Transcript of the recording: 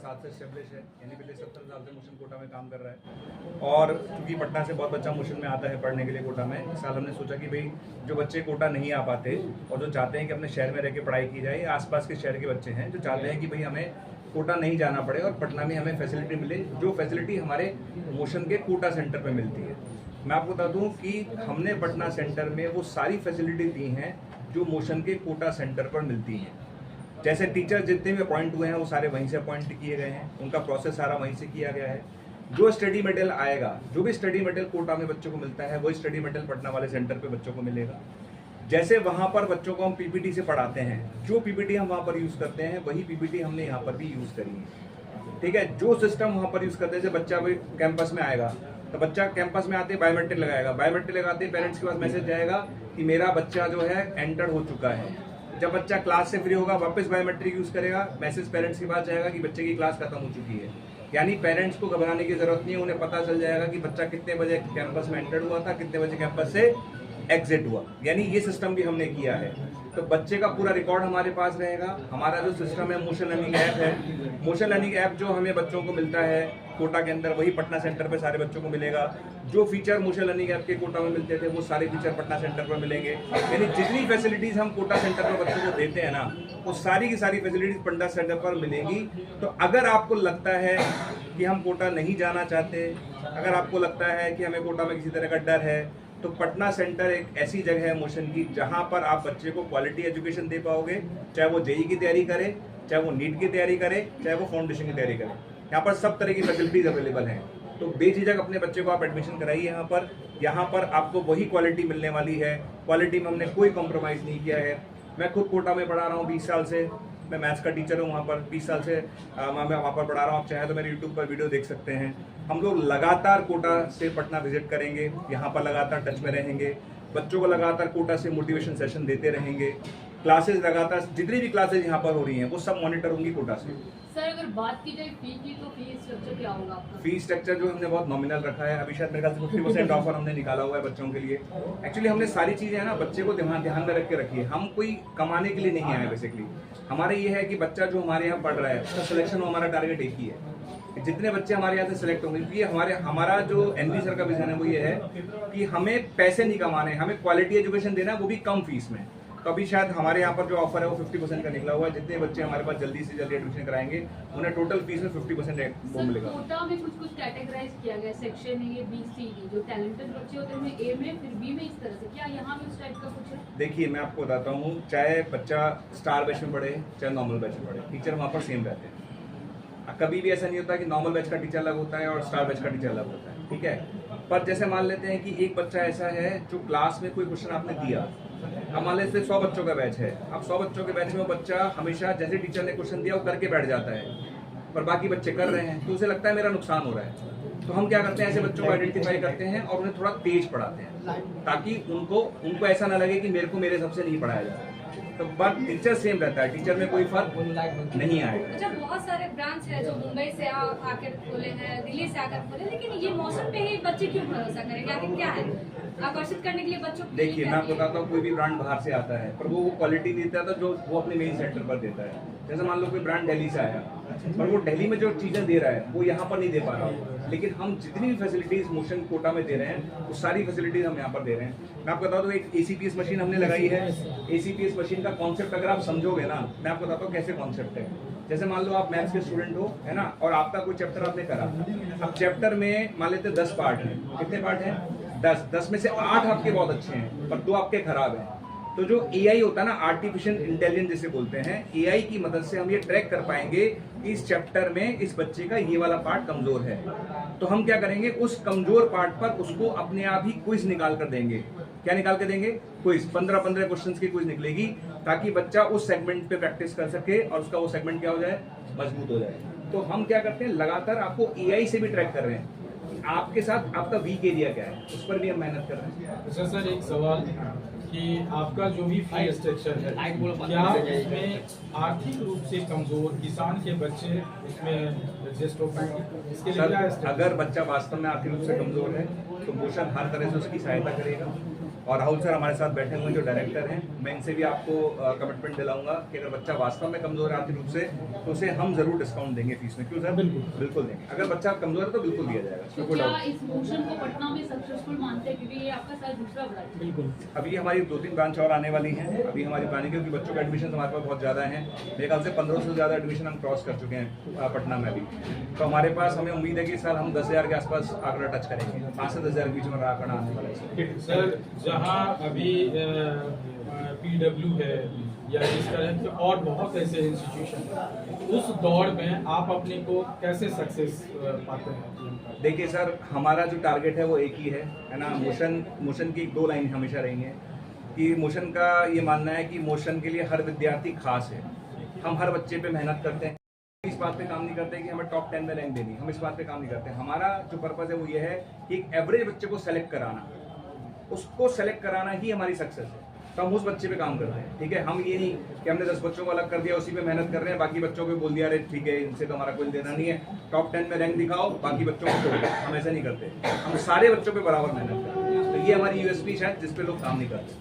2007 से एस्टेब्लिश है, यानी पिछले 70 साल से मोशन कोटा में काम कर रहा है। और क्योंकि पटना से बहुत बच्चा मोशन में आता है पढ़ने के लिए कोटा में, इस साल हमने सोचा कि भाई जो बच्चे कोटा नहीं आ पाते और जो चाहते हैं कि अपने शहर में रह के पढ़ाई की जाए, आसपास के शहर के बच्चे हैं जो चाहते हैं कि भाई हमें कोटा नहीं जाना पड़े और पटना में हमें फैसिलिटी मिले, जो फैसिलिटी हमारे मोशन के कोटा सेंटर पर मिलती है। मैं आपको बता दूं कि हमने पटना सेंटर में वो सारी फैसिलिटी दी हैं जो मोशन के कोटा सेंटर पर मिलती हैं। जैसे टीचर जितने भी अपॉइंट हुए हैं वो सारे वहीं से अपॉइंट किए गए हैं, उनका प्रोसेस सारा वहीं से किया गया है। जो स्टडी मटेरियल आएगा, जो भी स्टडी मटेरियल कोटा में बच्चों को मिलता है, वही स्टडी मटेरियल पटना वाले सेंटर पे बच्चों को मिलेगा। जैसे वहाँ पर बच्चों को हम पीपीटी से पढ़ाते हैं, जो पीपीटी हम वहाँ पर यूज़ करते हैं वही पीपीटी हमने यहाँ पर भी यूज़ करी है। ठीक है, जो सिस्टम वहाँ पर यूज़ करते हैं, जैसे बच्चा भाई कैंपस में आएगा तो बच्चा कैंपस में आते ही बायोमेट्रिक लगाएगा, बायोमेट्रिक लगाते ही पेरेंट्स के पास मैसेज जाएगा कि मेरा बच्चा जो है एंटर हो चुका है। जब बच्चा क्लास से फ्री होगा वापस बायोमेट्रिक यूज करेगा, मैसेज पेरेंट्स के पास जाएगा कि बच्चे की क्लास खत्म हो चुकी है। यानी पेरेंट्स को घबराने की जरूरत नहीं है, उन्हें पता चल जाएगा कि बच्चा कितने बजे कैंपस में एंटर हुआ था, कितने बजे कैंपस से एग्जिट हुआ। यानी ये सिस्टम भी हमने किया है, तो बच्चे का पूरा रिकॉर्ड हमारे पास रहेगा। हमारा जो सिस्टम है मोशन लर्निंग ऐप है, मोशन लर्निंग ऐप जो हमें बच्चों को मिलता है कोटा के अंदर, वही पटना सेंटर पे सारे बच्चों को मिलेगा। जो फीचर मोशन लर्निंग ऐप के कोटा में मिलते थे वो सारे फीचर पटना सेंटर पर मिलेंगे। यानी जितनी फैसिलिटीज हम कोटा सेंटर पर बच्चों को देते हैं ना, वो सारी की सारी फैसिलिटीज पटना सेंटर पर मिलेंगी। तो अगर आपको लगता है कि हम कोटा नहीं जाना चाहते, अगर आपको लगता है कि हमें कोटा में किसी तरह का डर है, तो पटना सेंटर एक ऐसी जगह है मोशन की जहां पर आप बच्चे को क्वालिटी एजुकेशन दे पाओगे, चाहे वो जेई की तैयारी करे, चाहे वो नीट की तैयारी करे, चाहे वो फाउंडेशन की तैयारी करे। यहाँ पर सब तरह की फैसिलिटीज अवेलेबल हैं, तो बेझिझक अपने बच्चे को आप एडमिशन कराइए यहाँ पर आपको वही क्वालिटी मिलने वाली है। क्वालिटी में हमने कोई कॉम्प्रोमाइज़ नहीं किया है। मैं खुद कोटा में पढ़ा रहा हूँ 20 साल से, मैं मैथ्स का टीचर हूँ वहाँ पर 20 साल से मैं वहाँ पर पढ़ा रहा हूँ। आप चाहें तो मेरे यूट्यूब पर वीडियो देख सकते हैं। हम लोग लगातार कोटा से पटना विजिट करेंगे, यहाँ पर लगातार टच में रहेंगे, बच्चों को लगातार कोटा से मोटिवेशन सेशन देते रहेंगे। क्लासेस लगातार जितनी भी क्लासेज यहाँ पर हो रही हैं वो सब मॉनिटर होंगी कोटा से। सर अगर बात की जाए फी की, तो फी स्ट्रक्चर क्या होगा आपका? फी स्ट्रक्चर जो हमने बहुत नॉमिनल रखा है, अभी शायद मेरे ख्याल से 50% ऑफर हमने निकाला हुआ है बच्चों के लिए। एक्चुअली हमने सारी चीज़ें है ना बच्चे को ध्यान में रख के रखी है। हम कोई कमाने के लिए नहीं आए बेसिकली। हमारे ये है कि बच्चा जो हमारे यहाँ पढ़ रहा है उसका सिलेक्शन हमारा टारगेट एक ही है, जितने बच्चे हमारे यहाँ से सिलेक्ट होंगे। क्योंकि हमारा जो एनवी सर का विजन है वो ये है कि हमें पैसे नहीं कमाने, हमें क्वालिटी एजुकेशन देना है, वो भी कम फीस में। तो अभी शायद हमारे यहाँ पर जो ऑफर है वो 50% का निकला हुआ है। जितने बच्चे हमारे पास जल्दी से जल्दी एडमिशन कराएंगे उन्हें टोटल फीस में 50% वो मिलेगा। कोटा में कुछ कैटेगराइज किया गया, section A B C D, जो टैलेंटेड बच्चे होते हैं ए में, फिर बी में, इस तरह से। क्या यहाँ भी उस टाइप का कुछ है? देखिए मैं आपको बताता हूँ, चाहे बच्चा स्टार बैच में पढ़े चाहे नॉर्मल बैच में पढ़े, टीचर वहाँ पर सेम रहते हैं। कभी भी ऐसा नहीं होता कि नॉर्मल बैच का टीचर अलग होता है और स्टार बैच का टीचर अलग होता है। ठीक है, पर जैसे मान लेते हैं कि एक बच्चा ऐसा है जो क्लास में कोई क्वेश्चन आपने दिया, अब मान लेते 100 बच्चों का बैच है, अब 100 बच्चों के बैच में वो बच्चा हमेशा जैसे टीचर ने क्वेश्चन दिया वो करके बैठ जाता है, पर बाकी बच्चे कर रहे हैं तो उसे लगता है मेरा नुकसान हो रहा है। तो हम क्या करते हैं, ऐसे बच्चों को आइडेंटिफाई करते हैं और उन्हें थोड़ा तेज पढ़ाते हैं, ताकि उनको ऐसा ना लगे कि मेरे को मेरे सबसे नहीं पढ़ाया जाता। तो बट टीचर सेम रहता है, टीचर में कोई फर्क नहीं आएगा। अच्छा, बहुत सारे ब्रांच है जो मुंबई से आकर खोले हैं, दिल्ली से आकर खोले, लेकिन ये मौसम पे ही बच्चे क्यों भरोसा करेंगे? आखिर क्या है आकर्षित करने के लिए बच्चों को? देखिए मैं आपको बताता हूँ, कोई भी ब्रांड बाहर से आता है पर वो क्वालिटी देता है जो वो अपने मेन सेंटर पर देता है। जैसे मान लो कोई ब्रांड दिल्ली से आया पर वो दिल्ली में जो चीज़ें दे रहा है वो यहाँ पर नहीं दे पा रहा, लेकिन हम जितनी भी फैसिलिटीज मोशन कोटा में दे रहे हैं वो सारी फैसिलिटीज हम यहाँ पर दे रहे हैं। मैं आपको बता दूँ, एक ACPS मशीन हमने लगाई है। ACPS मशीन का कॉन्सेप्ट अगर आप समझोगे ना, मैं आपको बताता हूँ कैसे कॉन्सेप्ट है। जैसे मान लो आप मैथ्स के स्टूडेंट हो, है ना, और आपका कोई चैप्टर आपने करा, अब चैप्टर में मान लेते 10 पार्ट हैं। कितने पार्ट हैं? 10 में से 8 आपके बहुत अच्छे हैं पर 2 आपके खराब हैं। तो जो AI होता है ना, आर्टिफिशियल इंटेलिजेंस जिसे बोलते हैं, AI की मदद से हम ये ट्रैक कर पाएंगे कि इस चैप्टर में इस बच्चे का ये वाला पार्ट कमजोर है। तो हम क्या करेंगे, उस कमजोर पार्ट पर उसको अपने आप ही क्विज निकाल कर देंगे। क्या निकाल के देंगे? क्विज। 15 क्वेश्चंस की क्विज निकलेगी ताकि बच्चा उस सेगमेंट पे प्रैक्टिस कर सके और उसका वो सेगमेंट क्या हो जाए, मजबूत हो जाए। तो हम क्या करते हैं, लगातार आपको AI से भी ट्रैक कर रहे हैं कि आपके साथ आपका वीक एरिया क्या है, उस पर भी हम मेहनत कर रहे हैं। अच्छा सर, एक सवाल कि आपका जो भी फी स्ट्रक्चर है, क्या उसमें आर्थिक रूप से कमजोर किसान के बच्चे उसमें एडजस्ट हो पाएंगे? इसके लिए क्या अगर बच्चा वास्तव में आर्थिक रूप से कमजोर है तो मोशन हर तरह से उसकी सहायता करेगा। और राहुल सर हमारे साथ बैठे हुए हैं जो डायरेक्टर हैं, मैं इनसे भी आपको कमिटमेंट दिलाऊंगा कि अगर बच्चा वास्तव में कमजोर है आर्थिक रूप से तो उसे हम जरूर डिस्काउंट देंगे फीस में। क्यों सर? बिल्कुल देंगे। अगर बच्चा कमजोर है तो बिल्कुल दिया जाएगा, तो कोई क्या डाउट इस मोशन को पटना में सक्सेसफुल मानते हैं, क्योंकि ये आपका शायद दूसरा ब्रांच है? बिल्कुल। अभी हमारी 2-3 ब्रांच और आने वाली हैं। अभी हमारी प्लानिंग है क्योंकि बच्चों का एडमिशन हमारे पास बहुत ज़्यादा है, मेरे ख्याल से 1500 से ज़्यादा एडमिशन हम क्रॉस कर चुके हैं पटना में अभी। तो हमारे पास हमें उम्मीद है कि सर हम 10,000 के आसपास आंकड़ा टच करेंगे, 5 से 10,000 के बीच में आंकड़ा आने वाला है सर। जहां अभी PW है या इस तरह के और बहुत ऐसे इंस्टीट्यूशन हैं, उस दौड़ में आप अपने को कैसे सक्सेस पाते हैं? देखिए सर, हमारा जो टारगेट है वो एक ही है ना। मोशन की 2 लाइन हमेशा रही हैं कि मोशन का ये मानना है कि मोशन के लिए हर विद्यार्थी खास है। हम हर बच्चे पे मेहनत करते हैं, इस बात पे काम नहीं करते कि हमें टॉप 10 में रैंक देनी, हम इस बात पे काम नहीं करते। हमारा जो पर्पस है वो ये है कि एक एवरेज बच्चे को सेलेक्ट कराना, उसको सेलेक्ट कराना ही हमारी सक्सेस है। तो हम उस बच्चे पे काम करते हैं, ठीक है। हम ये नहीं कि हमने 10 बच्चों को अलग कर दिया, उसी पे मेहनत कर रहे हैं, बाकी बच्चों को बोल दिया अरे ठीक है इनसे तो हमारा कोई देना नहीं है, टॉप 10 में रैंक दिखाओ, बाकी बच्चों को छोड़ो। हम ऐसा नहीं करते, हम सारे बच्चों पे बराबर मेहनत करते हैं। तो ये हमारी USP है जिस पे लोग काम नहीं करते।